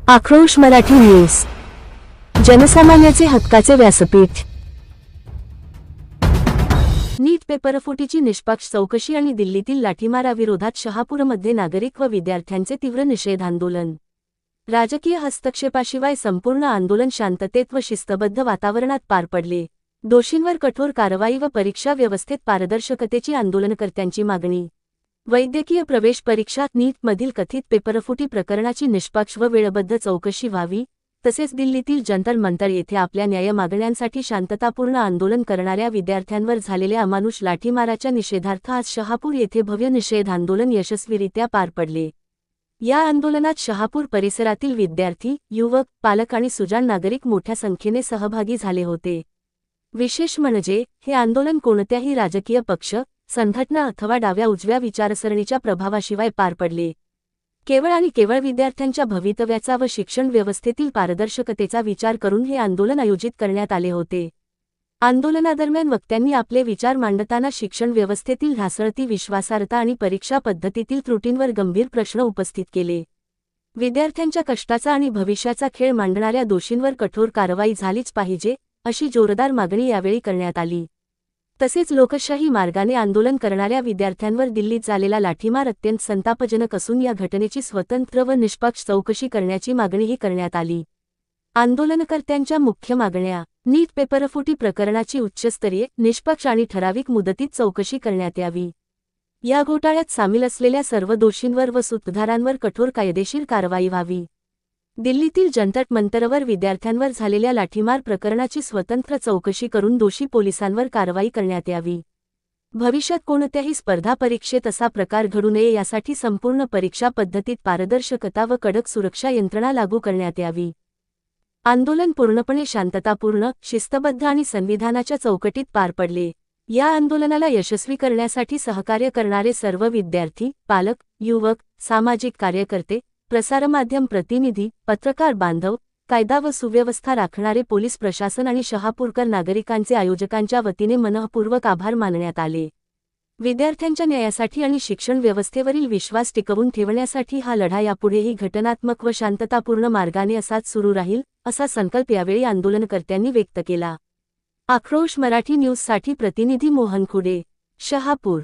आक्रोश मराठी न्यूज, जनसामान्याचे हक्काचे व्यासपीठ। नीट पेपरफुटीची निष्पक्ष चौकशी आणि दिल्लीतील लाठीमाराविरोधात शहापूरमध्ये नागरिक व विद्यार्थ्यांचे तीव्र निषेध आंदोलन। राजकीय हस्तक्षेपाशिवाय संपूर्ण आंदोलन शांततेत व शिस्तबद्ध वातावरणात पार पडले। दोषींवर कठोर कारवाई व परीक्षा व्यवस्थेत पारदर्शकतेची आंदोलनकर्त्यांची मागणी। वैद्यकीय प्रवेश परीक्षा नीटमधील कथित पेपरफुटी प्रकरणाची निष्पक्ष व वेळबद्ध चौकशी व्हावी, तसेच दिल्लीतील जंतर मंतर येथे आपल्या न्याय मागण्यांसाठी शांततापूर्ण आंदोलन करणाऱ्या विद्यार्थ्यांवर झालेल्या अमानुष लाठीमाराच्या निषेधार्थ आज शहापूर येथे भव्य निषेध आंदोलन यशस्वीरित्या पार पडले। या आंदोलनात शहापूर परिसरातील विद्यार्थी, युवक, पालक आणि सुजाण नागरिक मोठ्या संख्येने सहभागी झाले होते। विशेष म्हणजे हे आंदोलन कोणत्याही राजकीय पक्ष, संघटना अथवा डाव्या उजव्या विचारसरणीच्या प्रभावाशिवाय पार पडले। केवळ आणि केवळ विद्यार्थ्यांच्या भवितव्याचा व शिक्षण व्यवस्थेतील पारदर्शकतेचा विचार करून हे आंदोलन आयोजित करण्यात आले होते। आंदोलनादरम्यान वक्त्यांनी आपले विचार मांडताना शिक्षण व्यवस्थेतील ढासळती विश्वासार्हता आणि परीक्षा पद्धतीतील त्रुटींवर गंभीर प्रश्न उपस्थित केले। विद्यार्थ्यांच्या कष्टाचा आणि भविष्याचा खेळ मांडणाऱ्या दोषींवर कठोर कारवाई झालीच पाहिजे, अशी जोरदार मागणी यावेळी करण्यात आली। तसेच लोकशाही मार्गाने आंदोलन करणाऱ्या विद्यार्थ्यांवर दिल्लीत झालेला लाठीमार अत्यंत संतापजनक असून या घटनेची स्वतंत्र व निष्पक्ष चौकशी करण्याची मागणीही करण्यात आली। आंदोलनकर्त्यांच्या मुख्य मागण्या: नीट पेपरफुटी प्रकरणाची उच्चस्तरीय, निष्पक्ष आणि ठराविक मुदतीत चौकशी करण्यात यावी। या घोटाळ्यात सामील असलेल्या सर्व दोषींवर व सूत्रधारांवर कठोर कायदेशीर कारवाई व्हावी। दिल्लीतील जंतर मंतरवर विद्यार्थ्यांवर झालेल्या लाठीमार प्रकरणाची स्वतंत्र चौकशी करून दोषी पोलिसांवर कारवाई करण्यात यावी। भविष्यात कोणत्याही स्पर्धा परीक्षेत असा प्रकार घडू नये यासाठी संपूर्ण परीक्षा पद्धतीत पारदर्शकता व कडक सुरक्षा यंत्रणा लागू करण्यात यावी। आंदोलन पूर्णपणे शांततापूर्ण, शिस्तबद्ध आणि संविधानाच्या चौकटीत पार पडले। या आंदोलनाला यशस्वी करण्यासाठी सहकार्य करणारे सर्व विद्यार्थी, पालक, युवक, सामाजिक कार्यकर्ते, प्रसारमाध्यम प्रतिनिधी, पत्रकार बांधव, कायदा व सुव्यवस्था राखणारे पोलीस प्रशासन आणि शहापूरकर नागरिकांचे आयोजकांच्या वतीने मनःपूर्वक आभार मानण्यात आले। विद्यार्थ्यांच्या न्यायासाठी आणि शिक्षण व्यवस्थेवरील विश्वास टिकवून ठेवण्यासाठी हा लढा यापुढेही घटनात्मक व शांततापूर्ण मार्गाने असाच सुरू राहील, असा संकल्प यावेळी आंदोलनकर्त्यांनी व्यक्त केला। आक्रोश मराठी न्यूजसाठी प्रतिनिधी मोहन खुडे, शहापूर।